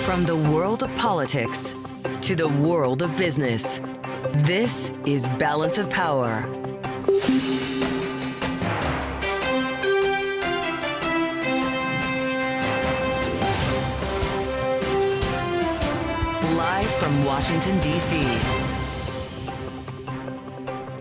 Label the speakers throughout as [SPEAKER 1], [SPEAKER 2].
[SPEAKER 1] From the world of politics to the world of business, this is Balance of Power. Live from Washington, D.C.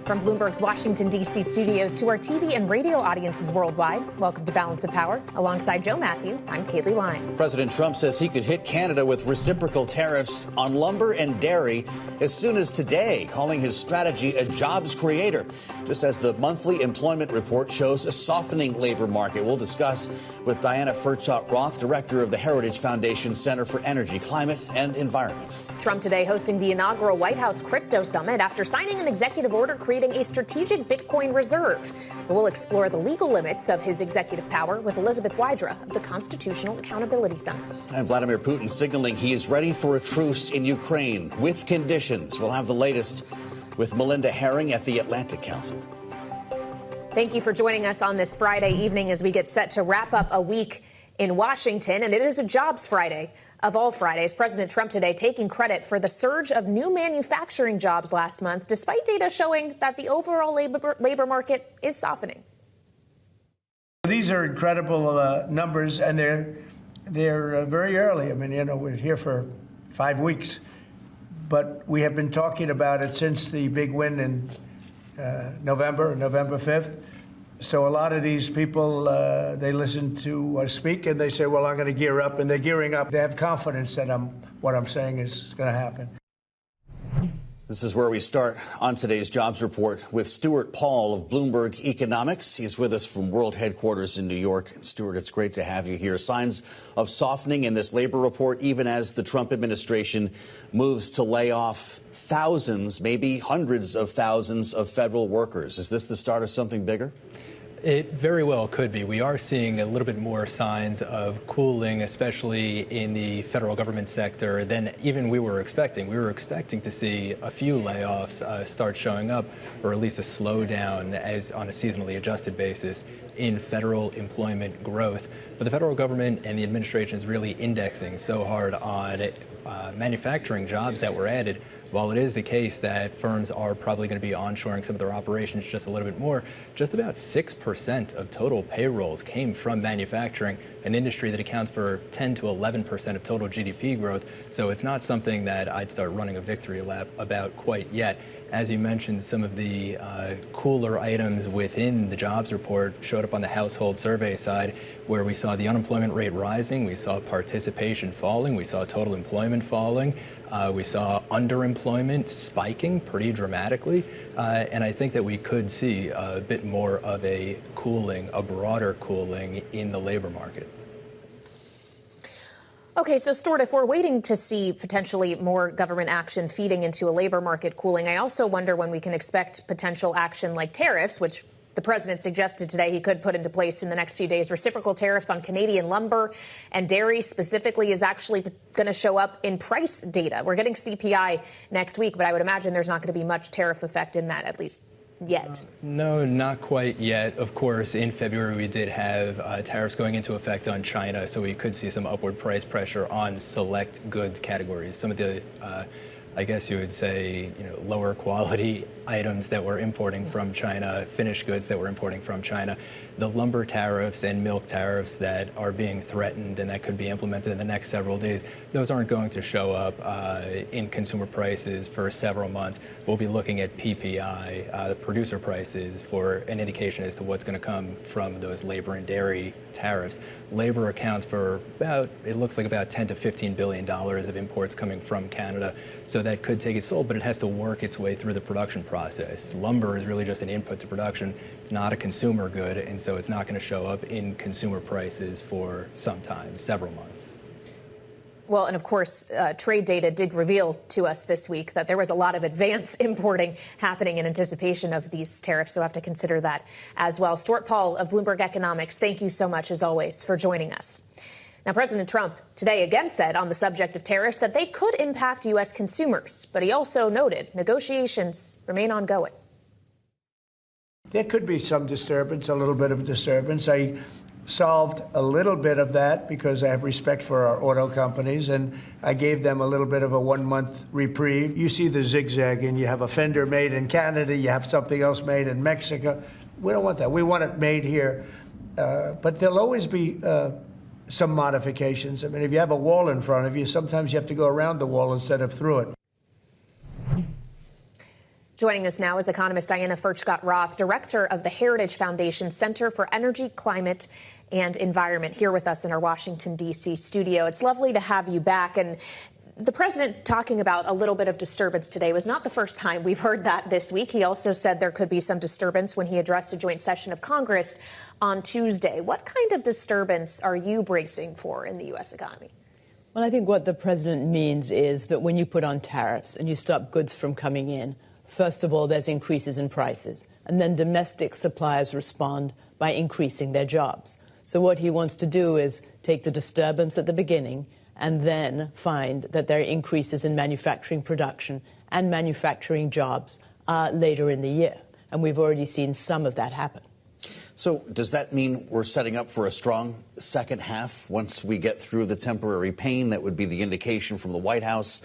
[SPEAKER 2] From Bloomberg's Washington, D.C. studios to our TV and radio audiences worldwide, welcome to Balance of Power. Alongside Joe Matthew, I'm Kaylee Lyons.
[SPEAKER 3] President Trump says he could hit Canada with reciprocal tariffs on lumber and dairy as soon as today, calling his strategy a jobs creator. Just as the monthly employment report shows a softening labor market. We'll discuss with Diana Furchtgott-Roth, director of the Heritage Foundation Center for Energy, Climate and Environment.
[SPEAKER 2] Trump today hosting the inaugural White House Crypto Summit after signing an executive order creating a strategic Bitcoin reserve. We'll explore the legal limits of his executive power with Elizabeth Wydra of the Constitutional Accountability Center. And
[SPEAKER 3] Vladimir Putin signaling he is ready for a truce in Ukraine with conditions. We'll have the latest with Melinda Haring at the Atlantic Council.
[SPEAKER 2] Thank you for joining us on this Friday evening as we get set to wrap up a week in Washington, and it is a Jobs Friday of all Fridays. President Trump today taking credit for the surge of new manufacturing jobs last month, despite data showing that the overall labor market is softening.
[SPEAKER 4] These are incredible numbers, and they're very early. I mean, you know, we're here for 5 weeks, but we have been talking about it since the big win in November 5th. So a lot of these people, they listen to us speak and they say, well, I'm going to gear up, and they're gearing up. They have confidence that what I'm saying is going to happen.
[SPEAKER 3] This is where we start on today's jobs report with Stuart Paul of Bloomberg Economics. He's with us from World Headquarters in New York. Stuart, it's great to have you here. Signs of softening in this labor report, even as the Trump administration moves to lay off thousands, maybe hundreds of thousands of federal workers. Is this the start of something bigger?
[SPEAKER 5] It very well could be. We are seeing a little bit more signs of cooling, especially in the federal government sector, than even we were expecting. We were expecting to see a few layoffs start showing up, or at least a slowdown as on a seasonally adjusted basis in federal employment growth. But the federal government and the administration is really indexing so hard on manufacturing jobs that were added. While it is the case that firms are probably going to be onshoring some of their operations just a little bit more, just about 6% of total payrolls came from manufacturing, an industry that accounts for 10 to 11% of total GDP growth. So it's not something that I'd start running a victory lap about quite yet. As you mentioned, some of the cooler items within the jobs report showed up on the household survey side, where we saw the unemployment rate rising, we saw participation falling, we saw total employment falling, we saw underemployment spiking pretty dramatically, and I think that we could see a bit more of a cooling, a broader cooling in the labor market.
[SPEAKER 2] Okay, so Stuart, if we're waiting to see potentially more government action feeding into a labor market cooling, I also wonder when we can expect potential action like tariffs, which the president suggested today he could put into place in the next few days. Reciprocal tariffs on Canadian lumber and dairy specifically is actually going to show up in price data. We're getting CPI next week, but I would imagine there's not going to be much tariff effect in that, at least yet.
[SPEAKER 5] No, not quite yet. Of course, in February, we did have tariffs going into effect on China, so we could see some upward price pressure on select goods categories. Some of the I guess you would say, lower quality items that we're importing from China, finished goods that we're importing from China, the lumber tariffs and milk tariffs that are being threatened and that could be implemented in the next several days, those aren't going to show up in consumer prices for several months. We'll be looking at PPI, the producer prices, for an indication as to what's going to come from those labor and dairy tariffs. Labor accounts for it looks like about $10 to $15 billion of imports coming from Canada. So that could take its toll, but it has to work its way through the production process. Lumber is really just an input to production. It's not a consumer good, and so it's not going to show up in consumer prices for some time, several months.
[SPEAKER 2] Well, and of course, trade data did reveal to us this week that there was a lot of advance importing happening in anticipation of these tariffs, so we'll have to consider that as well. Stuart Paul of Bloomberg Economics, thank you so much, as always, for joining us. Now, President Trump today again said on the subject of tariffs that they could impact U.S. consumers, but he also noted negotiations remain ongoing.
[SPEAKER 4] There could be some disturbance, a little bit of disturbance. solved a little bit of that because I have respect for our auto companies, and I gave them a little bit of a 1-month reprieve. You see the zigzagging. You have a fender made in Canada. You have something else made in Mexico. We don't want that. We want it made here. But there'll always be some modifications. I mean, if you have a wall in front of you, sometimes you have to go around the wall instead of through it.
[SPEAKER 2] Joining us now is economist Diana Furchtgott-Roth, director of the Heritage Foundation Center for Energy, Climate and Environment, here with us in our Washington, D.C. studio. It's lovely to have you back. And the president talking about a little bit of disturbance today was not the first time we've heard that this week. He also said there could be some disturbance when he addressed a joint session of Congress on Tuesday. What kind of disturbance are you bracing for in the U.S. economy?
[SPEAKER 6] Well, I think what the president means is that when you put on tariffs and you stop goods from coming in, first of all, there's increases in prices, and then domestic suppliers respond by increasing their jobs. So what he wants to do is take the disturbance at the beginning and then find that there are increases in manufacturing production and manufacturing jobs later in the year. And we've already seen some of that happen.
[SPEAKER 3] So does that mean we're setting up for a strong second half once we get through the temporary pain? That would be the indication from the White House.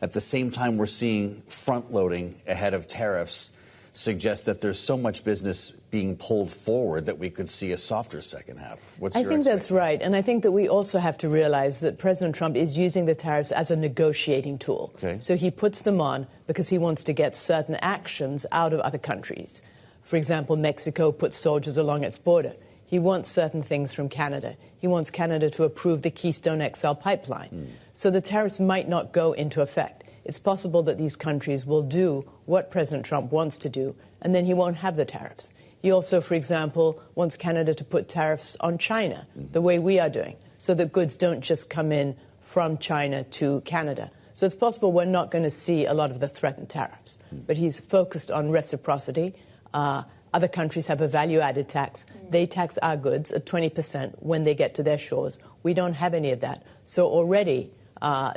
[SPEAKER 3] At the same time, we're seeing front-loading ahead of tariffs suggest that there's so much business being pulled forward that we could see a softer second half.
[SPEAKER 6] I think that's right. And I think that we also have to realize that President Trump is using the tariffs as a negotiating tool.
[SPEAKER 3] Okay.
[SPEAKER 6] So he puts them on because he wants to get certain actions out of other countries. For example, Mexico puts soldiers along its border. He wants certain things from Canada. He wants Canada to approve the Keystone XL pipeline. So the tariffs might not go into effect. It's possible that these countries will do what President Trump wants to do, and then he won't have the tariffs. He also, for example, wants Canada to put tariffs on China, the way we are doing, so that goods don't just come in from China to Canada. So it's possible we're not going to see a lot of the threatened tariffs. But he's focused on reciprocity. Other countries have a value-added tax. They tax our goods at 20% when they get to their shores. We don't have any of that. So already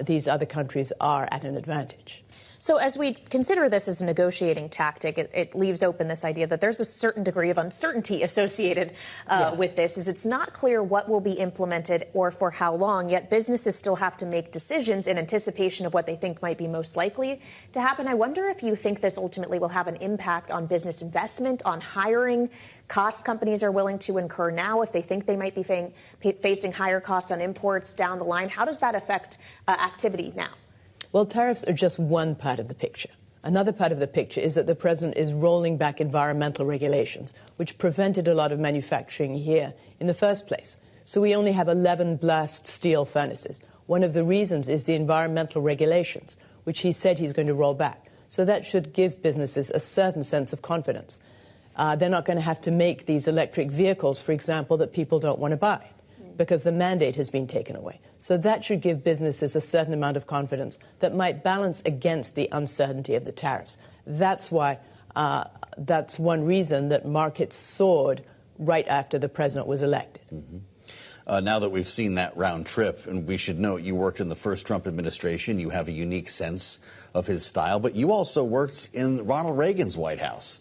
[SPEAKER 6] these other countries are at an advantage.
[SPEAKER 2] So as we consider this as a negotiating tactic, it leaves open this idea that there's a certain degree of uncertainty associated with this, as it's not clear what will be implemented or for how long, yet businesses still have to make decisions in anticipation of what they think might be most likely to happen. I wonder if you think this ultimately will have an impact on business investment, on hiring, costs companies are willing to incur now if they think they might be facing higher costs on imports down the line. How does that affect activity now?
[SPEAKER 6] Well, tariffs are just one part of the picture. Another part of the picture is that the president is rolling back environmental regulations, which prevented a lot of manufacturing here in the first place. So we only have 11 blast steel furnaces. One of the reasons is the environmental regulations, which he said he's going to roll back. So that should give businesses a certain sense of confidence. They're not going to have to make these electric vehicles, for example, that people don't want to buy, because the mandate has been taken away. So that should give businesses a certain amount of confidence that might balance against the uncertainty of the tariffs. That's why, that's one reason that markets soared right after the president was elected.
[SPEAKER 3] Now that we've seen that round trip, and we should note you worked in the first Trump administration, you have a unique sense of his style, but you also worked in Ronald Reagan's White House.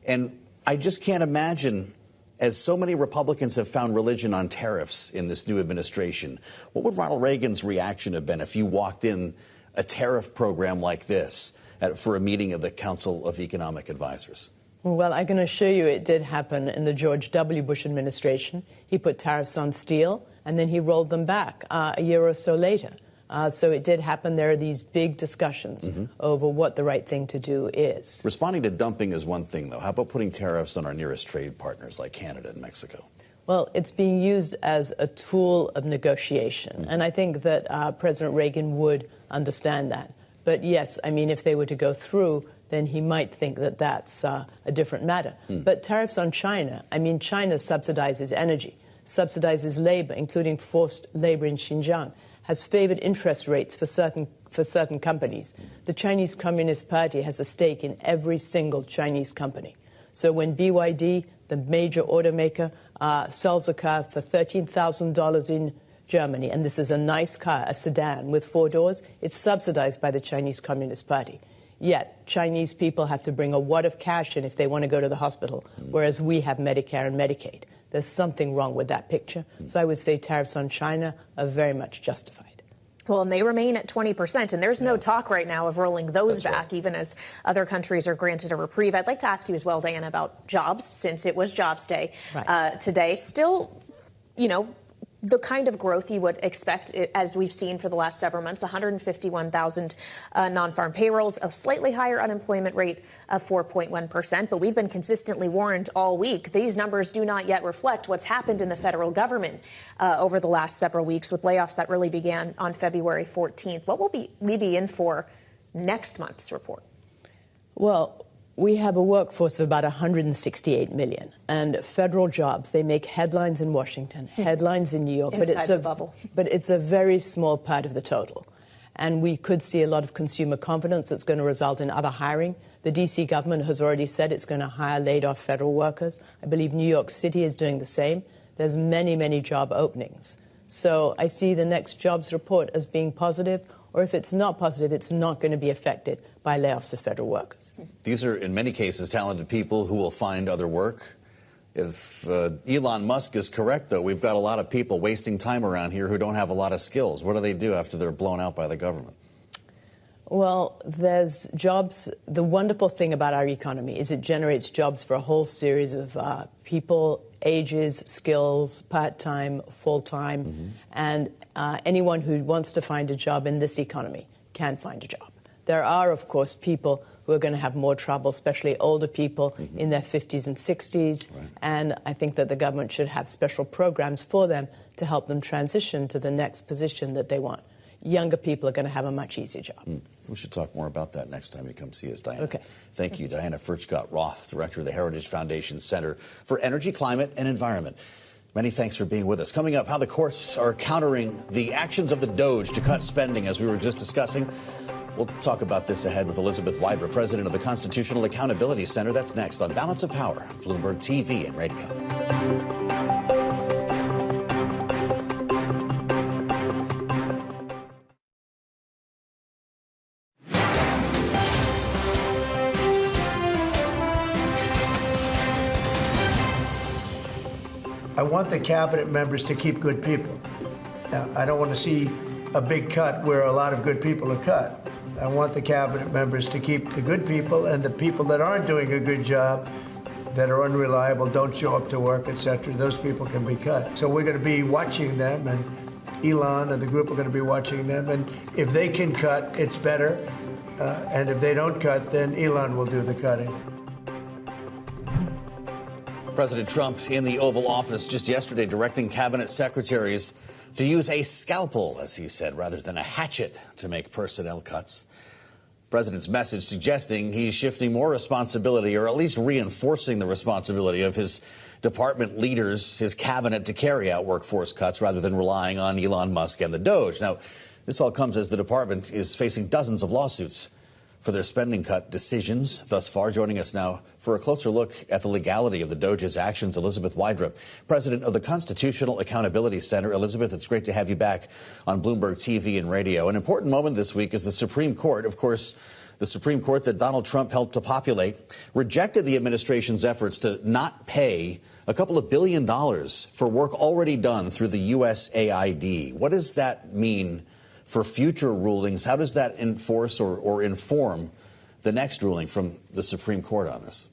[SPEAKER 3] And I just can't imagine, as so many Republicans have found religion on tariffs in this new administration, what would Ronald Reagan's reaction have been if you walked in a tariff program like this for a meeting of the Council of Economic Advisors?
[SPEAKER 6] Well, I'm going to assure you it did happen in the George W. Bush administration. He put tariffs on steel, and then he rolled them back a year or so later. So it did happen. There are these big discussions over what the right thing to do is.
[SPEAKER 3] Responding to dumping is one thing, though. How about putting tariffs on our nearest trade partners like Canada and Mexico?
[SPEAKER 6] Well, it's being used as a tool of negotiation. And I think that President Reagan would understand that. But yes, I mean, if they were to go through, then he might think that that's a different matter. But tariffs on China, I mean, China subsidizes energy, subsidizes labor, including forced labor in Xinjiang, has favored interest rates for certain companies. The Chinese Communist Party has a stake in every single Chinese company. So when BYD, the major automaker, sells a car for $13,000 in Germany, and this is a nice car, a sedan with 4 doors, it's subsidized by the Chinese Communist Party. Yet Chinese people have to bring a wad of cash in if they want to go to the hospital, whereas we have Medicare and Medicaid. there's something wrong with that picture. So I would say tariffs on China are very much justified.
[SPEAKER 2] Well, and they remain at 20%, and there's no talk right now of rolling those back, even as other countries are granted a reprieve. I'd like to ask you as well, Diana, about jobs, since it was Jobs Day today. Still, the kind of growth you would expect, as we've seen for the last several months, 151,000 non-farm payrolls, a slightly higher unemployment rate of 4.1%. But we've been consistently warned all week. These numbers do not yet reflect what's happened in the federal government over the last several weeks, with layoffs that really began on February 14th. What will we be in for next month's report?
[SPEAKER 6] Well, we have a workforce of about 168 million. And federal jobs, they make headlines in Washington, headlines in New York. But it's a very small part of the total. And we could see a lot of consumer confidence that's going to result in other hiring. The D.C. government has already said it's going to hire laid-off federal workers. I believe New York City is doing the same. There's many, many job openings. So I see the next jobs report as being positive, or if it's not positive, it's not going to be affected by layoffs of federal workers.
[SPEAKER 3] These are, in many cases, talented people who will find other work. If Elon Musk is correct, though, we've got a lot of people wasting time around here who don't have a lot of skills. What do they do after they're blown out by the government?
[SPEAKER 6] Well, there's jobs. The wonderful thing about our economy is it generates jobs for a whole series of people, ages, skills, part-time, full-time, and anyone who wants to find a job in this economy can find a job. There are, of course, people who are going to have more trouble, especially older people in their 50s and 60s, and I think that the government should have special programs for them to help them transition to the next position that they want. Younger people are going to have a much easier job.
[SPEAKER 3] We should talk more about that next time you come see us, Diana.
[SPEAKER 6] Okay.
[SPEAKER 3] Thank you, Diana Furchtgott-Roth, Director of the Heritage Foundation Center for Energy, Climate, and Environment. Many thanks for being with us. Coming up, how the courts are countering the actions of the DOGE to cut spending, as we were just discussing. We'll talk about this ahead with Elizabeth Wydra, President of the Constitutional Accountability Center. That's next on Balance of Power, Bloomberg TV and Radio.
[SPEAKER 4] I want the cabinet members to keep good people. I don't want to see a big cut where a lot of good people are cut. I want the cabinet members to keep the good people, and the people that aren't doing a good job, that are unreliable, don't show up to work, etc., those people can be cut. So we're going to be watching them, and Elon and the group are going to be watching them. And if they can cut, it's better. And if they don't cut, then Elon will do the cutting.
[SPEAKER 3] President Trump in the Oval Office just yesterday directing cabinet secretaries to use a scalpel, as he said, rather than a hatchet to make personnel cuts. President's message suggesting he's shifting more responsibility, or at least reinforcing the responsibility of his department leaders, his cabinet, to carry out workforce cuts rather than relying on Elon Musk and the DOGE. Now, this all comes as the department is facing dozens of lawsuits for their spending cut decisions thus far. Joining us now for a closer look at the legality of the DOGE's actions, Elizabeth Wydra, President of the Constitutional Accountability Center. Elizabeth, it's great to have you back on Bloomberg TV and radio. An important moment this week is the Supreme Court, of course, the Supreme Court that Donald Trump helped to populate, rejected the administration's efforts to not pay a couple of $2 billion for work already done through the USAID. What does that mean for future rulings? How does that enforce or inform the next ruling from the Supreme Court on this?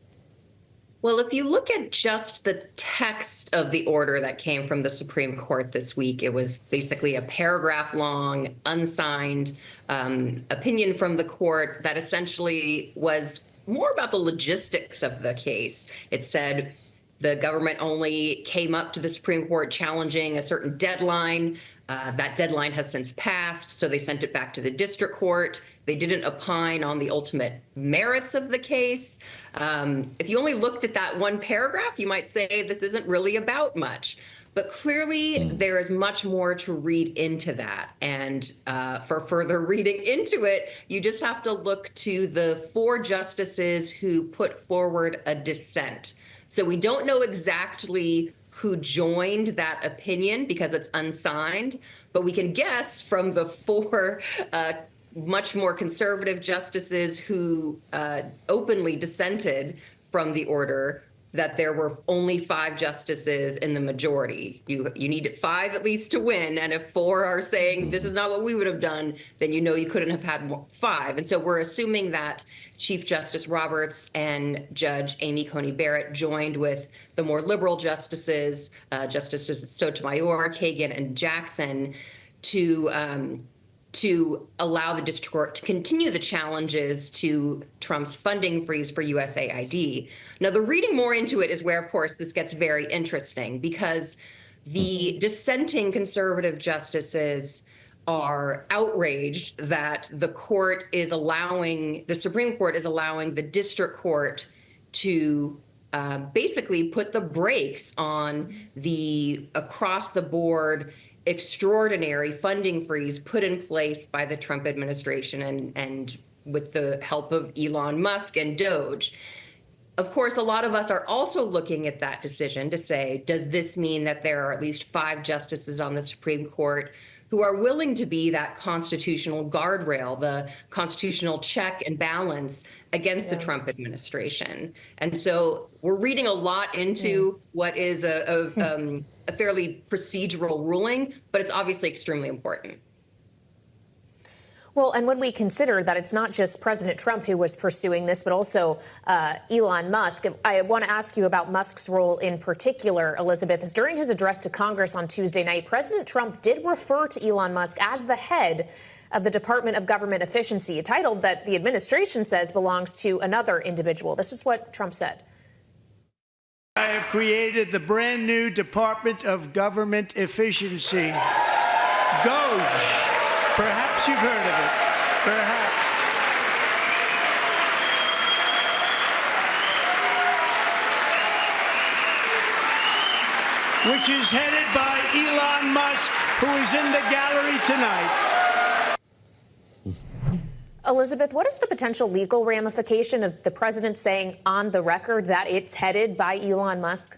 [SPEAKER 7] Well, if you look at just the text of the order that came from the Supreme Court this week, it was basically a paragraph-long, unsigned opinion from the court that essentially was more about the logistics of the case. It said the government only came up to the Supreme Court challenging a certain deadline. That deadline has since passed, so they sent it back to the district court. They didn't opine on the ultimate merits of the case. If you only looked at that one paragraph, you might say this isn't really about much. But clearly, there is much more to read into that. And for further reading into it, you just have to look to the 4 justices who put forward a dissent. So we don't know exactly who joined that opinion because it's unsigned, but we can guess from the 4 much more conservative justices who openly dissented from the order that there were only 5 justices in the majority. You needed 5 at least to win. And if 4 are saying this is not what we would have done, then you know you couldn't have had 5. And so we're assuming that Chief Justice Roberts and Judge Amy Coney Barrett joined with the more liberal justices, Justices Sotomayor, Kagan, and Jackson, to allow the district court to continue the challenges to Trump's funding freeze for USAID. Now, the reading more into it is where, of course, this gets very interesting, because the dissenting conservative justices are outraged that the Supreme Court is allowing the district court to basically put the brakes on the across-the-board extraordinary funding freeze put in place by the Trump administration and with the help of Elon Musk and DOGE. Of course, a lot of us are also looking at that decision to say, does this mean that there are at least 5 justices on the Supreme Court who are willing to be that constitutional guardrail, the constitutional check and balance against the Trump administration? And so we're reading a lot into what is a fairly procedural ruling, but it's obviously extremely important.
[SPEAKER 2] Well, and when we consider that it's not just President Trump who was pursuing this, but also Elon Musk, I want to ask you about Musk's role in particular, Elizabeth. As during his address to Congress on Tuesday night, President Trump did refer to Elon Musk as the head of the Department of Government Efficiency, a title that the administration says belongs to another individual. This is what Trump said.
[SPEAKER 4] I have created the brand new Department of Government Efficiency, DOGE. Perhaps you've heard of it. Perhaps. Which is headed by Elon Musk, who is in the gallery tonight.
[SPEAKER 2] Elizabeth, what is the potential legal ramification of the president saying on the record that it's headed by Elon Musk?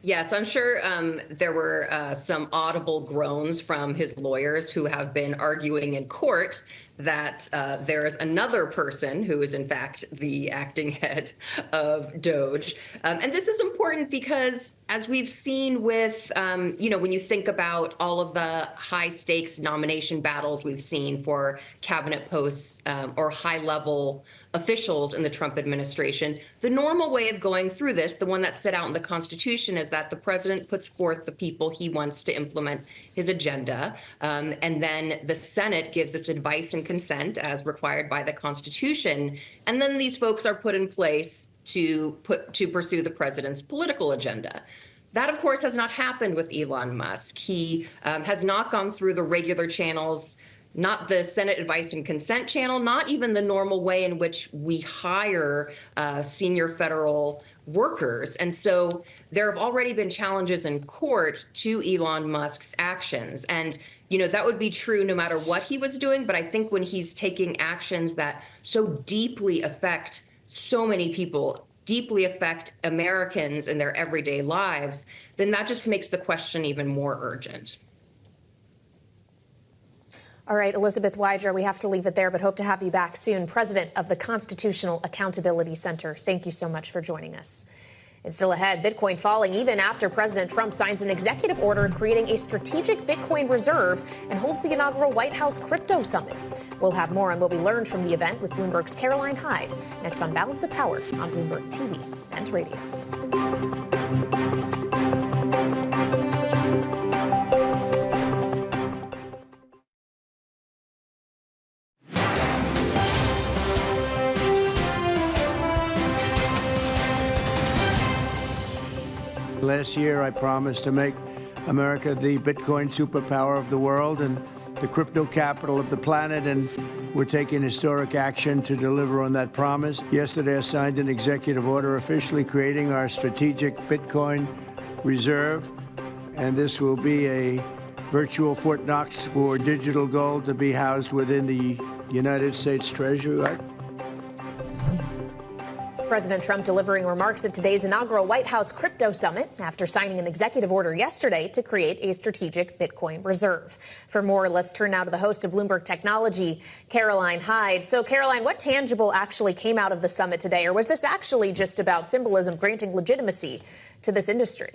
[SPEAKER 7] Yes, I'm sure there were some audible groans from his lawyers who have been arguing in court that there is another person who is, in fact, the acting head of DOGE. And this is important because, as we've seen with, when you think about all of the high stakes nomination battles we've seen for cabinet posts or high level officials in the Trump administration, the normal way of going through this, the one that's set out in the Constitution, is that the president puts forth the people he wants to implement his agenda, and then the Senate gives its advice and consent as required by the Constitution, and then these folks are put in place to pursue the president's political agenda. That, of course, has not happened with Elon Musk. He has not gone through the regular channels, not the Senate advice and consent channel, not even the normal way in which we hire senior federal workers. And so there have already been challenges in court to Elon Musk's actions. And, that would be true no matter what he was doing. But I think when he's taking actions that so deeply affect so many people, deeply affect Americans in their everyday lives, then that just makes the question even more urgent.
[SPEAKER 2] All right, Elizabeth Wydra, we have to leave it there, but hope to have you back soon. President of the Constitutional Accountability Center, thank you so much for joining us. It's still ahead. Bitcoin falling even after President Trump signs an executive order creating a strategic Bitcoin reserve and holds the inaugural White House Crypto Summit. We'll have more on what we learned from the event with Bloomberg's Caroline Hyde next on Balance of Power on Bloomberg TV and radio.
[SPEAKER 4] Last year, I promised to make America the Bitcoin superpower of the world and the crypto capital of the planet, and we're taking historic action to deliver on that promise. Yesterday, I signed an executive order officially creating our strategic Bitcoin reserve, and this will be a virtual Fort Knox for digital gold to be housed within the United States Treasury.
[SPEAKER 2] President Trump delivering remarks at today's inaugural White House crypto summit after signing an executive order yesterday to create a strategic Bitcoin reserve. For more, let's turn now to the host of Bloomberg Technology, Caroline Hyde. So, Caroline, what tangible actually came out of the summit today, or was this actually just about symbolism granting legitimacy to this industry?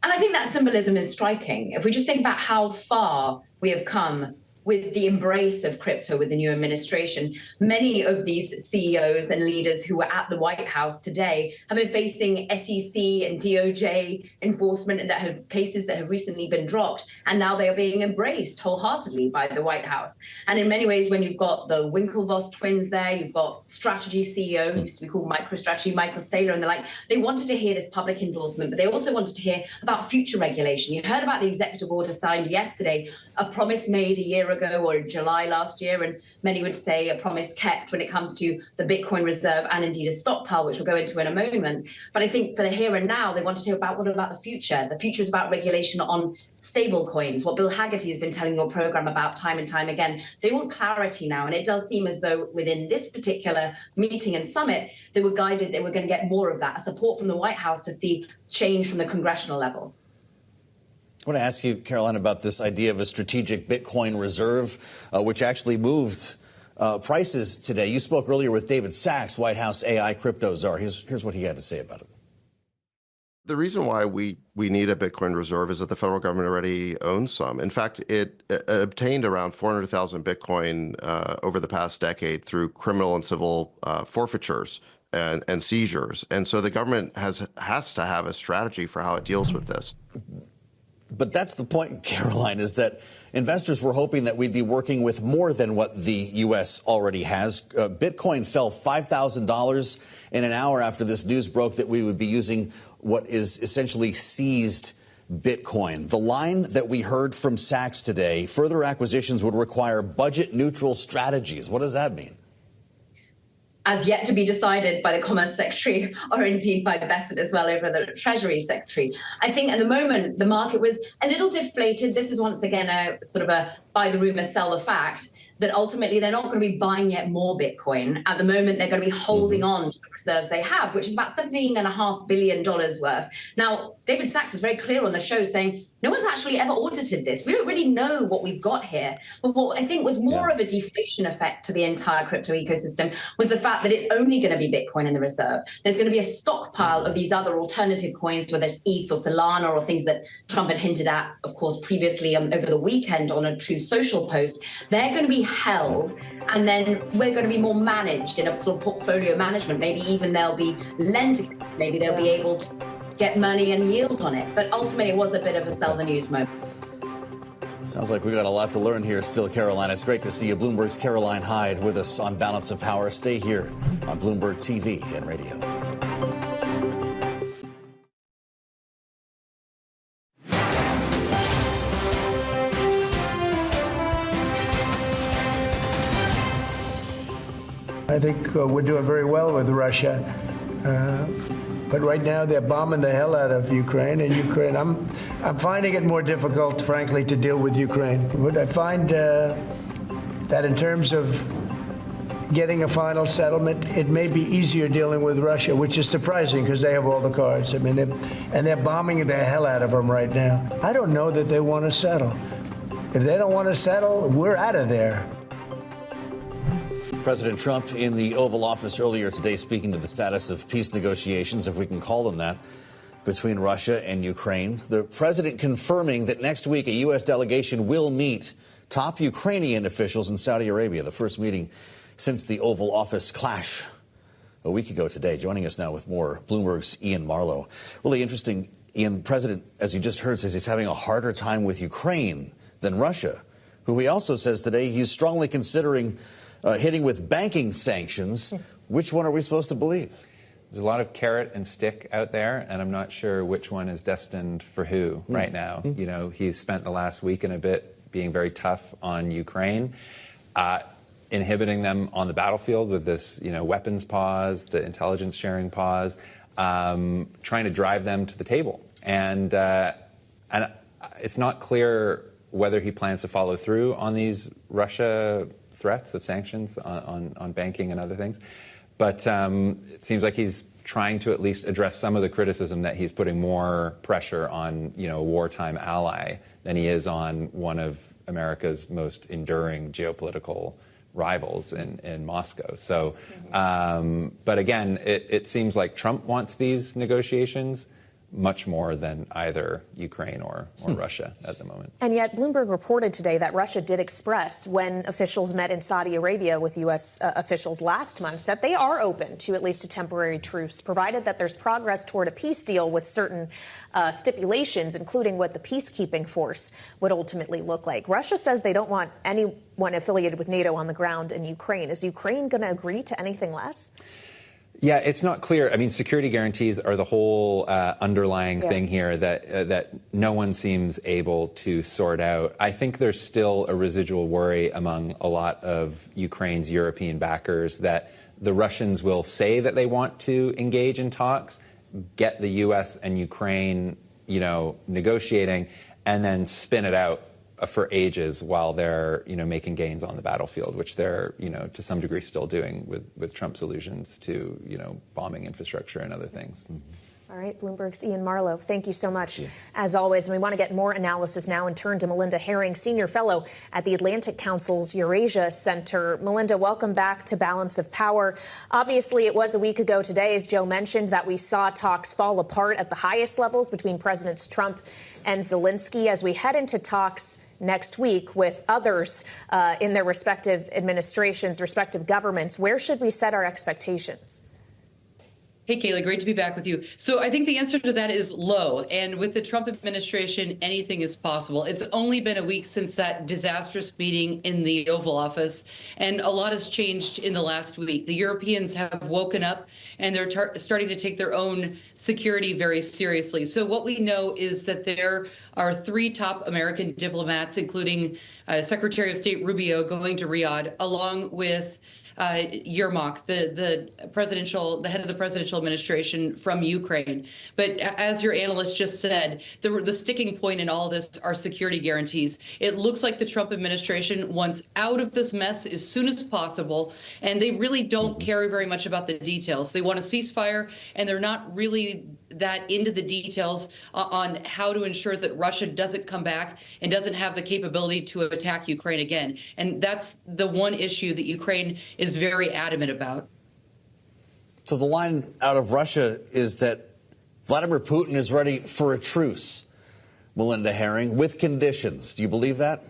[SPEAKER 8] And I think that symbolism is striking. If we just think about how far we have come with the embrace of crypto with the new administration, many of these CEOs and leaders who were at the White House today have been facing SEC and DOJ enforcement that have cases that have recently been dropped, and now they are being embraced wholeheartedly by the White House. And in many ways, when you've got the Winklevoss twins there, you've got strategy CEO, who used to be called MicroStrategy, Michael Saylor, and the like, they wanted to hear this public endorsement, but they also wanted to hear about future regulation. You heard about the executive order signed yesterday, a promise made a year ago or in July last year, and many would say a promise kept when it comes to the Bitcoin reserve and indeed a stockpile, which we'll go into in a moment. But I think for the here and now, they wanted to hear about what about the future. The future is about regulation on stable coins, what Bill Haggerty has been telling your program about time and time again. They want clarity now, and it does seem as though within this particular meeting and summit, they were guided, they were going to get more of that, support from the White House to see change from the congressional level.
[SPEAKER 3] I want to ask you, Caroline, about this idea of a strategic Bitcoin reserve, which actually moved prices today. You spoke earlier with David Sachs, White House AI crypto czar. Here's what he had to say about it.
[SPEAKER 9] The reason why we need a Bitcoin reserve is that the federal government already owns some. In fact, it obtained around 400,000 Bitcoin over the past decade through criminal and civil forfeitures and seizures. And so the government has to have a strategy for how it deals with this.
[SPEAKER 3] But that's the point, Caroline, is that investors were hoping that we'd be working with more than what the U.S. already has. Bitcoin fell $5,000 in an hour after this news broke that we would be using what is essentially seized Bitcoin. The line that we heard from Sachs today, further acquisitions would require budget-neutral strategies. What does that mean?
[SPEAKER 8] As yet to be decided by the Commerce Secretary or indeed by Bessent as well over the Treasury Secretary. I think at the moment the market was a little deflated. This is once again a sort of a buy the rumor, sell the fact, that ultimately they're not going to be buying yet more Bitcoin. At the moment, they're going to be holding on to the reserves they have, which is about $17.5 billion worth. Now, David Sachs was very clear on the show saying, no one's actually ever audited this. We don't really know what we've got here. But what I think was more of a deflation effect to the entire crypto ecosystem was the fact that it's only going to be Bitcoin in the reserve. There's going to be a stockpile of these other alternative coins, whether it's ETH or Solana or things that Trump had hinted at, of course, previously over the weekend on a Truce social post. They're going to be held, and then we're going to be more managed in a sort of portfolio management. Maybe even they'll be lent against. Maybe they'll be able to get money and yield on it. But ultimately, it was a bit of a sell the news moment.
[SPEAKER 3] Sounds like we got a lot to learn here still, Caroline. It's great to see you. Bloomberg's Caroline Hyde with us on Balance of Power. Stay here on Bloomberg TV and radio.
[SPEAKER 4] I think we're doing very well with Russia. But right now they're bombing the hell out of Ukraine, and Ukraine, I'm finding it more difficult, frankly, to deal with Ukraine. But I find that in terms of getting a final settlement, it may be easier dealing with Russia, which is surprising because they have all the cards. I mean, they're bombing the hell out of them right now. I don't know that they want to settle. If they don't want to settle, we're out of there.
[SPEAKER 3] President Trump in the Oval Office earlier today speaking to the status of peace negotiations, if we can call them that, between Russia and Ukraine. The president confirming that next week a U.S. delegation will meet top Ukrainian officials in Saudi Arabia, the first meeting since the Oval Office clash a week ago today. Joining us now with more, Bloomberg's Iain Marlow. Really interesting, Iain, the president, as you just heard, says he's having a harder time with Ukraine than Russia, who he also says today he's strongly considering hitting with banking sanctions. Which one are we supposed to believe?
[SPEAKER 10] There's a lot of carrot and stick out there, and I'm not sure which one is destined for who right now. You know, he's spent the last week and a bit being very tough on Ukraine, inhibiting them on the battlefield with this, weapons pause, the intelligence sharing pause, trying to drive them to the table. And it's not clear whether he plans to follow through on these Russia threats of sanctions on banking and other things. But it seems like he's trying to at least address some of the criticism that he's putting more pressure on, a wartime ally than he is on one of America's most enduring geopolitical rivals in Moscow. So, but again, it seems like Trump wants these negotiations much more than either Ukraine or Russia at the moment.
[SPEAKER 2] And yet Bloomberg reported today that Russia did express, when officials met in Saudi Arabia with U.S. officials last month, that they are open to at least a temporary truce, provided that there's progress toward a peace deal with certain stipulations, including what the peacekeeping force would ultimately look like. Russia says they don't want anyone affiliated with NATO on the ground in Ukraine. Is Ukraine going to agree to anything less?
[SPEAKER 10] Yeah, it's not clear. I mean, security guarantees are the whole underlying thing here that no one seems able to sort out. I think there's still a residual worry among a lot of Ukraine's European backers that the Russians will say that they want to engage in talks, get the U.S. and Ukraine, negotiating, and then spin it out for ages while they're, making gains on the battlefield, which they're, to some degree still doing with Trump's allusions to, bombing infrastructure and other things.
[SPEAKER 2] All right, Bloomberg's Iain Marlow, thank you so much, as always. And we want to get more analysis now and turn to Melinda Haring, Senior Fellow at the Atlantic Council's Eurasia Cntr. Melinda, welcome back to Balance of Power. Obviously, it was a week ago today, as Joe mentioned, that we saw talks fall apart at the highest levels between Presidents Trump and Zelensky. As we head into talks next week with others in their respective administrations, respective governments, where should we set our expectations?
[SPEAKER 11] Hey, Kayla, great to be back with you. So I think the answer to that is low. And with the Trump administration, anything is possible. It's only been a week since that disastrous meeting in the Oval Office, and a lot has changed in the last week. The Europeans have woken up, and they're starting to take their own security very seriously. So what we know is that there are 3 top American diplomats, including Secretary of State Rubio, going to Riyadh, along with Yermak, the head of the presidential administration from Ukraine. But as your analyst just said, the sticking point in all of this are security guarantees. It looks like the Trump administration wants out of this mess as soon as possible, and they really don't care very much about the details. They want a ceasefire, and they're not really that into the details on how to ensure that Russia doesn't come back and doesn't have the capability to attack Ukraine again. And that's the one issue that Ukraine is very adamant about.
[SPEAKER 3] So the line out of Russia is that Vladimir Putin is ready for a truce, Melinda Haring, with conditions. Do you believe that?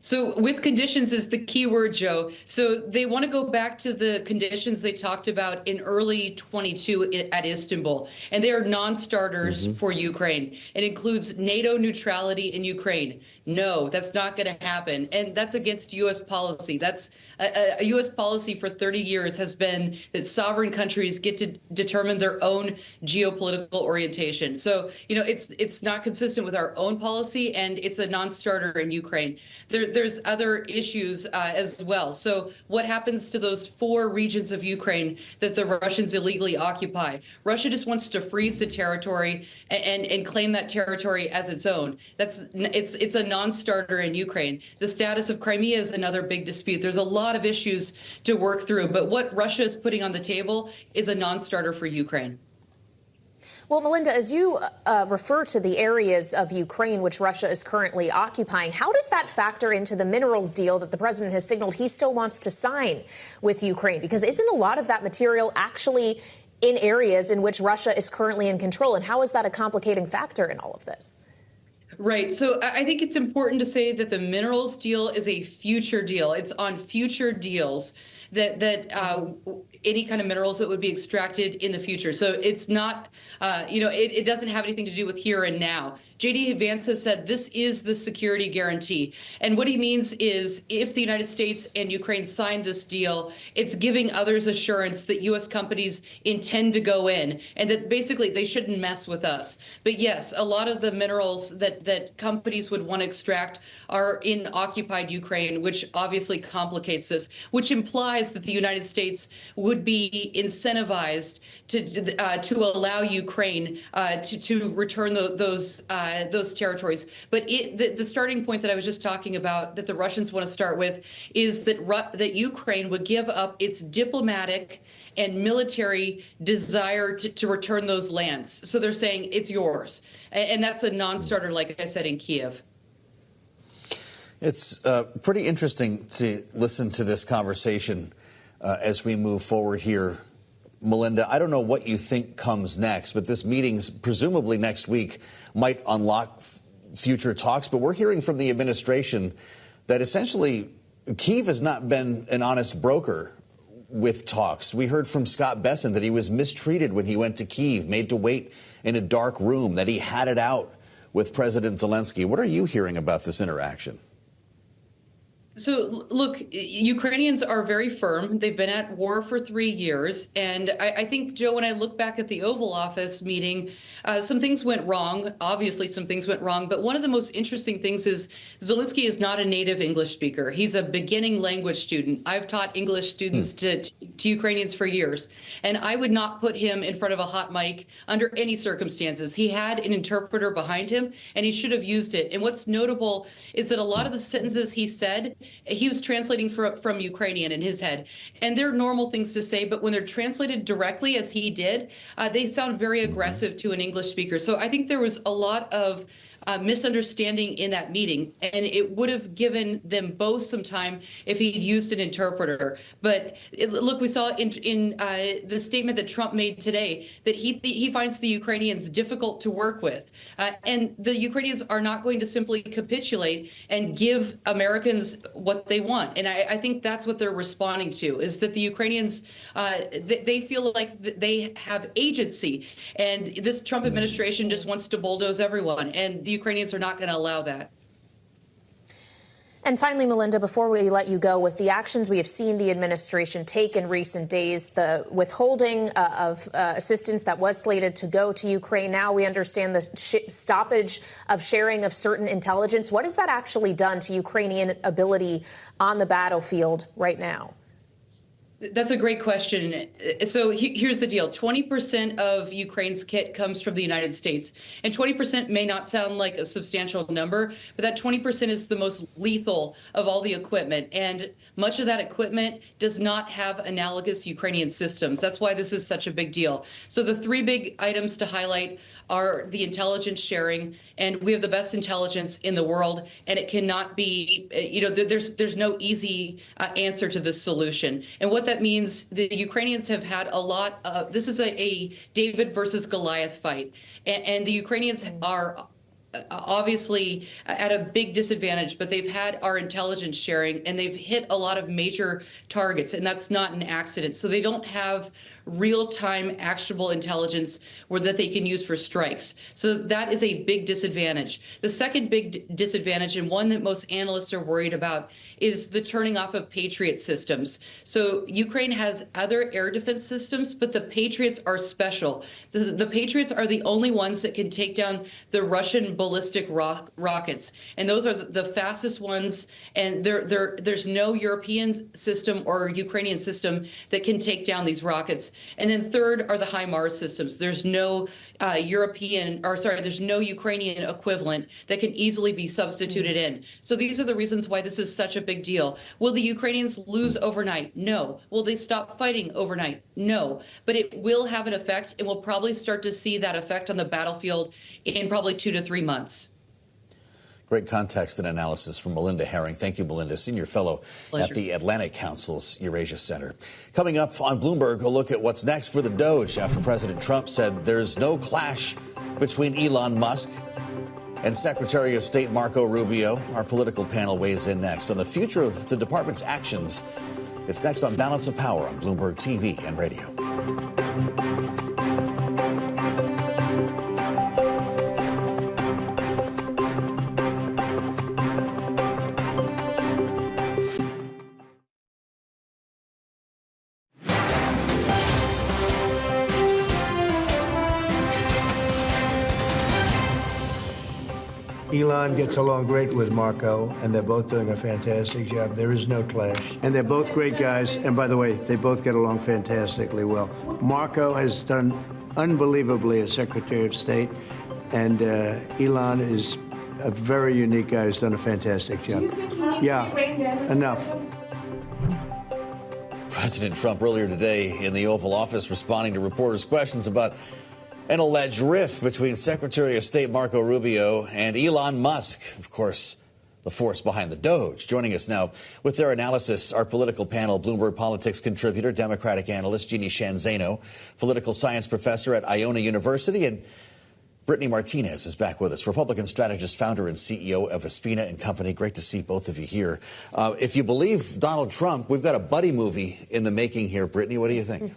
[SPEAKER 11] So with conditions is the key word, Joe. So they want to go back to the conditions they talked about in early 22 at Istanbul, and they are non-starters for Ukraine. It includes NATO neutrality in Ukraine. No, that's not going to happen. And that's against U.S. policy. That's a U.S. policy for 30 years has been that sovereign countries get to determine their own geopolitical orientation. So, it's not consistent with our own policy, and it's a non-starter in Ukraine. There's other issues as well. So what happens to those 4 regions of Ukraine that the Russians illegally occupy? Russia just wants to freeze the territory and claim that territory as its own. It's a non-starter in Ukraine. The status of Crimea is another big dispute. There's a lot of issues to work through, but what Russia is putting on the table is a non-starter for Ukraine.
[SPEAKER 2] Well, Melinda, as you refer to the areas of Ukraine which Russia is currently occupying, how does that factor into the minerals deal that the president has signaled he still wants to sign with Ukraine? Because isn't a lot of that material actually in areas in which Russia is currently in control? And how is that a complicating factor in all of this?
[SPEAKER 11] Right. So I think it's important to say that the minerals deal is a future deal. It's on future deals that any kind of minerals that would be extracted in the future. So it's not, it doesn't have anything to do with here and now. J.D. Vance has said this is the security guarantee. And what he means is if the United States and Ukraine sign this deal, it's giving others assurance that U.S. companies intend to go in and that basically they shouldn't mess with us. But yes, a lot of the minerals that companies would want to extract are in occupied Ukraine, which obviously complicates this, which implies that the United States would be incentivized to allow Ukraine to return those those territories. But the starting point that I was just talking about, that the Russians want to start with, is that Ukraine would give up its diplomatic and military desire to return those lands. So they're saying it's yours. And that's a non-starter, like I said, in Kiev.
[SPEAKER 3] It's pretty interesting to listen to this conversation as we move forward here. Melinda, I don't know what you think comes next, but this meeting, presumably next week, might unlock future talks. But we're hearing from the administration that essentially Kyiv has not been an honest broker with talks. We heard from Scott Bessent that he was mistreated when he went to Kyiv, made to wait in a dark room, that he had it out with President Zelensky. What are you hearing about this interaction?
[SPEAKER 11] So, look, Ukrainians are very firm. They've been at war for 3 years. And I think, Joe, when I look back at the Oval Office meeting, some things went wrong. Obviously, some things went wrong. But one of the most interesting things is Zelensky is not a native English speaker. He's a beginning language student. I've taught English students to Ukrainians for years. And I would not put him in front of a hot mic under any circumstances. He had an interpreter behind him, and he should have used it. And what's notable is that a lot of the sentences he said, he was translating from Ukrainian in his head. And they're normal things to say, but when they're translated directly, as he did, they sound very aggressive to an English speaker. So I think there was a lot of misunderstanding in that meeting, and it would have given them both some time if he'd used an interpreter. But look, we saw in the statement that Trump made today that he finds the Ukrainians difficult to work with, and the Ukrainians are not going to simply capitulate and give Americans what they want. And I think that's what they're responding to, is that the Ukrainians, they feel like they have agency, and this Trump administration just wants to bulldoze everyone, and the Ukrainians are not going to allow that.
[SPEAKER 2] And finally, Melinda, before we let you go, with the actions we have seen the administration take in recent days, the withholding of assistance that was slated to go to Ukraine, now we understand the stoppage of sharing of certain intelligence. What has that actually done to Ukrainian ability on the battlefield right now?
[SPEAKER 11] That's a great question. So here's the deal. 20% of Ukraine's kit comes from the United States. And 20% may not sound like a substantial number, but that 20% is the most lethal of all the equipment. And much of that equipment does not have analogous Ukrainian systems. That's why this is such a big deal. So the three big items to highlight are the intelligence sharing, and we have the best intelligence in the world, and it cannot be, there's no easy answer to this solution. And what that means, the Ukrainians have had a lot of, this is a David versus Goliath fight, and the Ukrainians are obviously at a big disadvantage, but they've had our intelligence sharing, and they've hit a lot of major targets, and that's not an accident. So they don't have real-time actionable intelligence that they can use for strikes. So that is a big disadvantage. The second big disadvantage, and one that most analysts are worried about, is the turning off of Patriot systems. So Ukraine has other air defense systems, but the Patriots are special. The Patriots are the only ones that can take down the Russian ballistic rockets, and those are the fastest ones, and there's no European system or Ukrainian system that can take down these rockets. And then third are the HIMARS systems. There's no there's no Ukrainian equivalent that can easily be substituted in. So these are the reasons why this is such a big deal. Will the Ukrainians lose overnight? No. Will they stop fighting overnight? No. But it will have an effect, and we'll probably start to see that effect on the battlefield in probably 2 to 3 months.
[SPEAKER 3] Great context and analysis from Melinda Haring. Thank you, Melinda, Senior Fellow at the Atlantic Council's Eurasia Center. Coming up on Bloomberg, a look at what's next for the DOGE after President Trump said there's no clash between Elon Musk and Secretary of State Marco Rubio. Our political panel weighs in next on the future of the department's actions. It's next on Balance of Power on Bloomberg TV and radio.
[SPEAKER 4] Elon gets along great with Marco, and they're both doing a fantastic job. There is no clash. And they're both great guys. And by the way, they both get along fantastically well. Marco has done unbelievably as Secretary of State. And Elon is a very unique guy who's done a fantastic job. Yeah, enough.
[SPEAKER 3] President Trump earlier today in the Oval Office responding to reporters' questions about an alleged rift between Secretary of State Marco Rubio and Elon Musk, of course, the force behind the DOGE. Joining us now with their analysis, our political panel, Bloomberg Politics contributor, Democratic analyst Jeannie Sheehan Zaino, political science professor at Iona University, and Brittany Martinez is back with us, Republican strategist, founder and CEO of Espina and Company. Great to see both of you here. If you believe Donald Trump, we've got a buddy movie in the making here. Brittany, what do you think?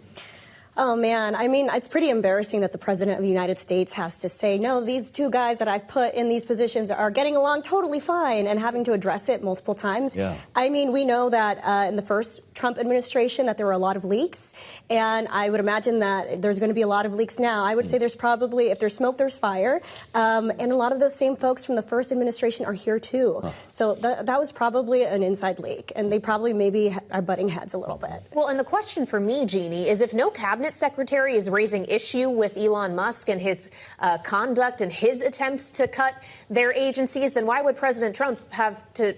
[SPEAKER 12] Oh, man. I mean, it's pretty embarrassing that the president of the United States has to say, no, these two guys that I've put in these positions are getting along totally fine, and having to address it multiple times. Yeah. I mean, we know that in the first Trump administration that there were a lot of leaks, and I would imagine that there's going to be a lot of leaks now. I would say there's probably, if there's smoke, there's fire. And a lot of those same folks from the first administration are here, too. Huh. So that was probably an inside leak, and they probably maybe are butting heads a little bit.
[SPEAKER 2] Well, and the question for me, Jeannie, is if no cabinet secretary is raising issue with Elon Musk and his conduct and his attempts to cut their agencies, then why would President Trump have to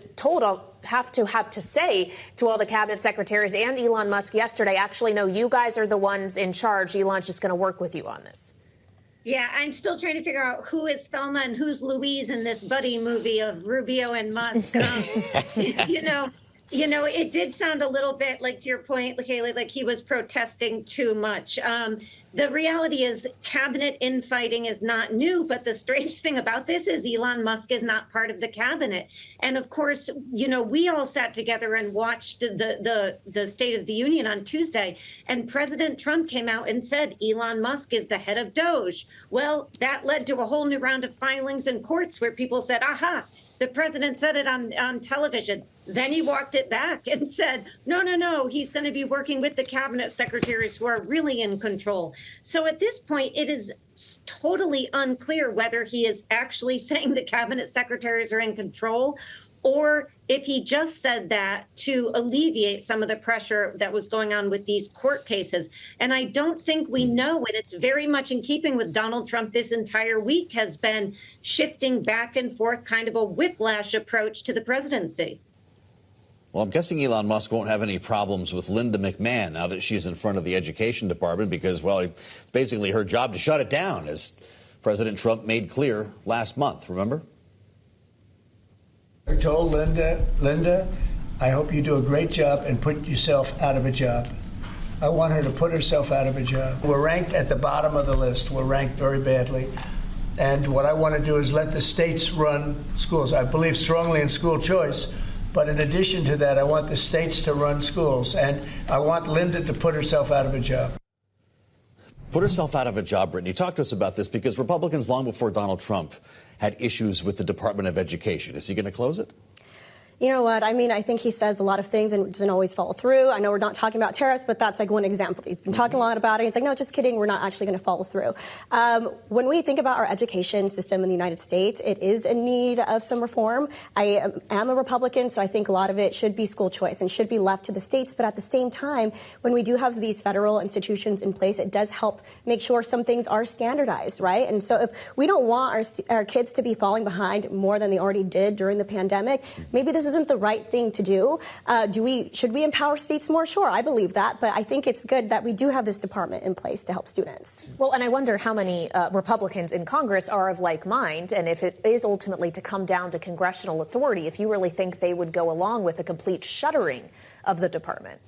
[SPEAKER 2] say to all the cabinet secretaries and Elon Musk yesterday, actually, no, you guys are the ones in charge. Elon's just going to work with you on this?
[SPEAKER 13] Yeah, I'm still trying to figure out who is Thelma and who's Louise in this buddy movie of Rubio and Musk. You know, it did sound a little bit like, to your point, Kaylee, like he was protesting too much. The reality is cabinet infighting is not new, but the strange thing about this is Elon Musk is not part of the cabinet. And of course, you know, we all sat together and watched the State of the Union on Tuesday, and President Trump came out and said Elon Musk is the head of DOGE. Well, that led to a whole new round of filings in courts where people said, aha, the president said it on television. Then he walked it back and said, no, he's going to be working with the cabinet secretaries who are really in control. So at this point, it is totally unclear whether he is actually saying the cabinet secretaries are in control, or if he just said that to alleviate some of the pressure that was going on with these court cases. And I don't think we know, and it's very much in keeping with Donald Trump this entire week has been shifting back and forth, kind of a whiplash approach to the presidency.
[SPEAKER 3] Well, I'm guessing Elon Musk won't have any problems with Linda McMahon now that she's in front of the Education Department because, well, it's basically her job to shut it down, as President Trump made clear last month, remember?
[SPEAKER 4] I told Linda, I hope you do a great job and put yourself out of a job. I want her to put herself out of a job. We're ranked at the bottom of the list. We're ranked very badly. And what I want to do is let the states run schools. I believe strongly in school choice. But in addition to that, I want the states to run schools. And I want Linda to put herself out of a job.
[SPEAKER 3] Put herself out of a job, Brittany. Talk to us about this, because Republicans, long before Donald Trump, had issues with the Department of Education. Is he going to close it?
[SPEAKER 12] You know what? I mean, I think he says a lot of things and doesn't always follow through. I know we're not talking about tariffs, but that's like one example. He's been talking a lot about it. He's like, no, just kidding. We're not actually going to follow through. When we think about our education system in the United States, it is in need of some reform. I am a Republican, so I think a lot of it should be school choice and should be left to the states. But at the same time, when we do have these federal institutions in place, it does help make sure some things are standardized, right? And so if we don't want our kids to be falling behind more than they already did during the pandemic, maybe this isn't the right thing to do. Should we empower states more? Sure, I believe that, but I think it's good that we do have this department in place to help students.
[SPEAKER 2] Well, and I wonder how many Republicans in Congress are of like mind, and if it is ultimately to come down to congressional authority, if you really think they would go along with a complete shuttering of the department.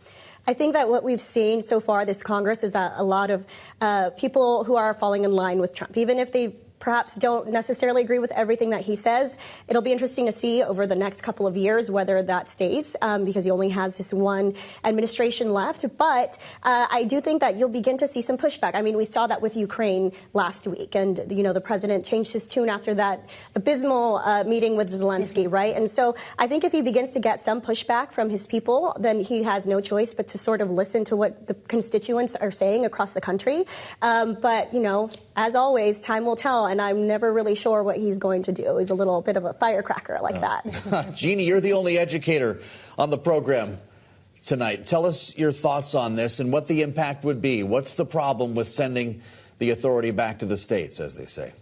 [SPEAKER 12] I think that what we've seen so far this Congress is a lot of people who are falling in line with Trump, even if they perhaps don't necessarily agree with everything that he says. It'll be interesting to see over the next couple of years whether that stays, because he only has this one administration left. But I do think that you'll begin to see some pushback. I mean, we saw that with Ukraine last week, and, you know, the president changed his tune after that abysmal meeting with Zelensky, right? And so I think if he begins to get some pushback from his people, then he has no choice but to sort of listen to what the constituents are saying across the country. But, you know, as always, time will tell. And I'm never really sure what he's going to do. He's a little bit of a firecracker like that.
[SPEAKER 3] Jeannie, you're the only educator on the program tonight. Tell us your thoughts on this and what the impact would be. What's the problem with sending the authority back to the states, as they say?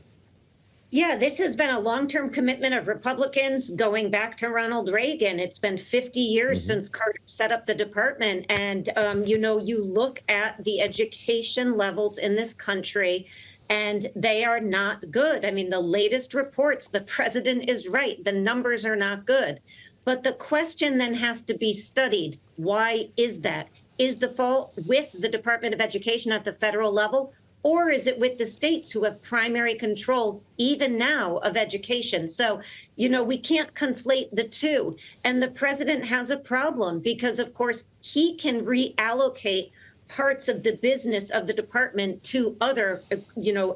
[SPEAKER 13] Yeah, this has been a long-term commitment of Republicans going back to Ronald Reagan. It's been 50 years since Carter set up the department. And, you look at the education levels in this country, and they are not good. I mean, the latest reports, the president is right. The numbers are not good. But the question then has to be studied. Why is that? Is the fault with the Department of Education at the federal level? Or is it with the states who have primary control, even now, of education? So, we can't conflate the two. And the president has a problem because, of course, he can reallocate parts of the business of the department to other,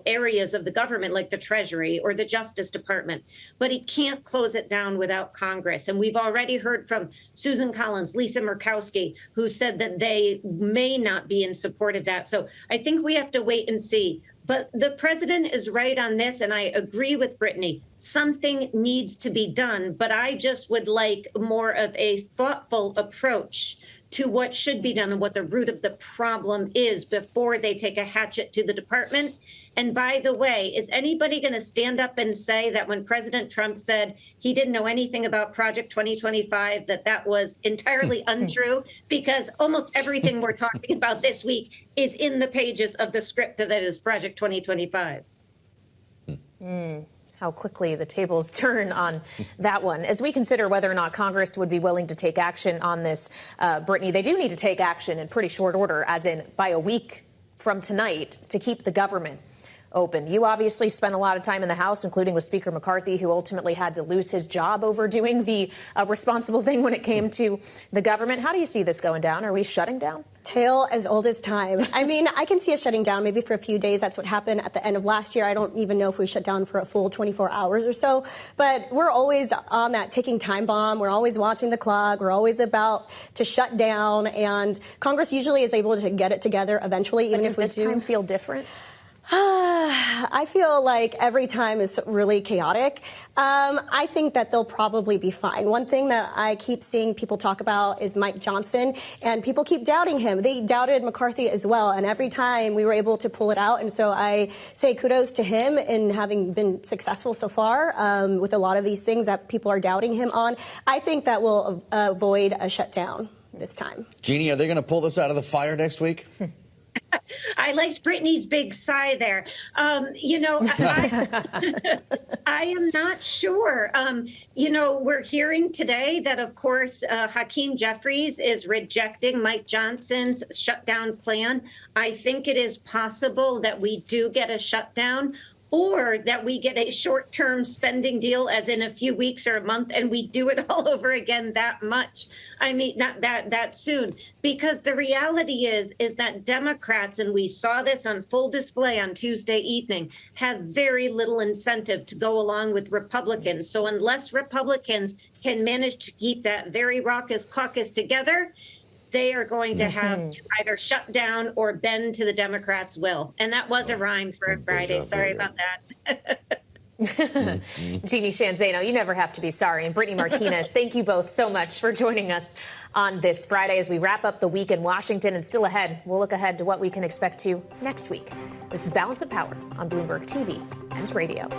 [SPEAKER 13] areas of the government, like the Treasury or the Justice Department. But he can't close it down without Congress. And we've already heard from Susan Collins, Lisa Murkowski, who said that they may not be in support of that. So I think we have to wait and see. But the president is right on this, and I agree with Brittany. Something needs to be done, but I just would like more of a thoughtful approach to what should be done and what the root of the problem is before they take a hatchet to the department. And by the way, is anybody going to stand up and say that when President Trump said he didn't know anything about Project 2025, that was entirely untrue? Because almost everything we're talking about this week is in the pages of the script that is Project 2025.
[SPEAKER 2] How quickly the tables turn on that one. As we consider whether or not Congress would be willing to take action on this, Brittany, they do need to take action in pretty short order, as in by a week from tonight, to keep the government open. You obviously spent a lot of time in the House, including with Speaker McCarthy, who ultimately had to lose his job over doing the responsible thing when it came to the government. How do you see this going down? Are we shutting down?
[SPEAKER 12] Tale as old as time. I mean, I can see us shutting down maybe for a few days. That's what happened at the end of last year. I don't even know if we shut down for a full 24 hours or so. But we're always on that ticking time bomb. We're always watching the clock. We're always about to shut down. And Congress usually is able to get it together eventually, even if we do.
[SPEAKER 2] Does this time feel different?
[SPEAKER 12] I feel like every time is really chaotic. I think that they'll probably be fine. One thing that I keep seeing people talk about is Mike Johnson, and people keep doubting him. They doubted McCarthy as well, and every time we were able to pull it out. And so I say kudos to him in having been successful so far with a lot of these things that people are doubting him on. I think that will avoid a shutdown this time.
[SPEAKER 3] Jeannie, are they going to pull this out of the fire next week?
[SPEAKER 13] I liked Brittany's big sigh there. I am not sure. We're hearing today that, of course, Hakeem Jeffries is rejecting Mike Johnson's shutdown plan. I think it is possible that we do get a shutdown, or that we get a short-term spending deal, as in a few weeks or a month, and we do it all over again that much. I mean, not that soon. Because the reality is that Democrats, and we saw this on full display on Tuesday evening, have very little incentive to go along with Republicans. So unless Republicans can manage to keep that very raucous caucus together, they are going to have to either shut down or bend to the Democrats' will. And that was a rhyme for a Friday. Sorry about that.
[SPEAKER 2] Jeannie Shanzano, you never have to be sorry. And Brittany Martinez, thank you both so much for joining us on this Friday as we wrap up the week in Washington. And still ahead, we'll look ahead to what we can expect to next week. This is Balance of Power on Bloomberg TV and radio.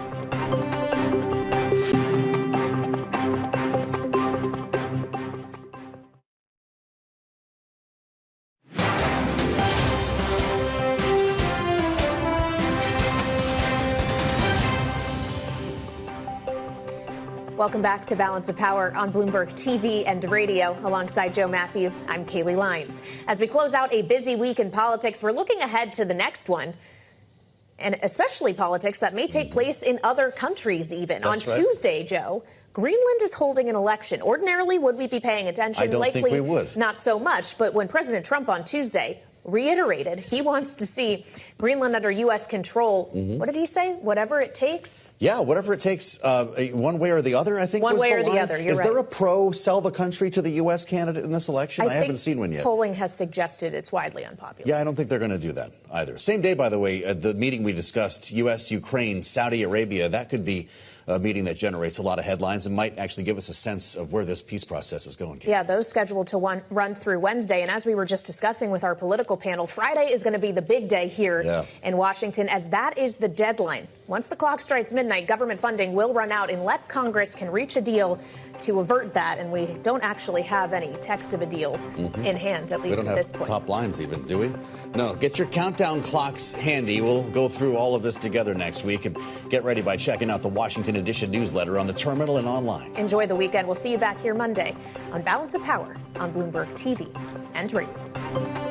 [SPEAKER 2] Welcome back to Balance of Power on Bloomberg TV and radio. Alongside Joe Matthew, I'm Kaylee Lyons. As we close out a busy week in politics, we're looking ahead to the next one, and especially politics that may take place in other countries even.
[SPEAKER 3] That's
[SPEAKER 2] on
[SPEAKER 3] right.
[SPEAKER 2] Tuesday, Joe, Greenland is holding an election. Ordinarily, would we be paying attention?
[SPEAKER 3] I don't
[SPEAKER 2] Likely
[SPEAKER 3] think we would.
[SPEAKER 2] Not so much. But when President Trump on Tuesday reiterated he wants to see Greenland under U.S. control, what did he say? Whatever it takes?
[SPEAKER 3] Yeah, whatever it takes, one way or the other, I think.
[SPEAKER 2] One
[SPEAKER 3] was
[SPEAKER 2] way
[SPEAKER 3] the
[SPEAKER 2] or the
[SPEAKER 3] line.
[SPEAKER 2] other, you're
[SPEAKER 3] Is
[SPEAKER 2] right.
[SPEAKER 3] there a pro-sell the country to the U.S. candidate in this election? I haven't seen one yet.
[SPEAKER 2] Polling has suggested it's widely unpopular.
[SPEAKER 3] Yeah, I don't think they're going to do that either. Same day, by the way, the meeting we discussed, U.S., Ukraine, Saudi Arabia, that could be a meeting that generates a lot of headlines and might actually give us a sense of where this peace process is going.
[SPEAKER 2] Yeah, those scheduled to run through Wednesday. And as we were just discussing with our political panel, Friday is going to be the big day here in Washington, as that is the deadline Once the clock strikes midnight, government funding will run out unless Congress can reach a deal to avert that. And we don't actually have any text of a deal in hand, at least at this point.
[SPEAKER 3] Top lines even, do we? No. Get your countdown clocks handy. We'll go through all of this together next week. And get ready by checking out the Washington Edition newsletter on the terminal and online.
[SPEAKER 2] Enjoy the weekend. We'll see you back here Monday on Balance of Power on Bloomberg TV and Radio.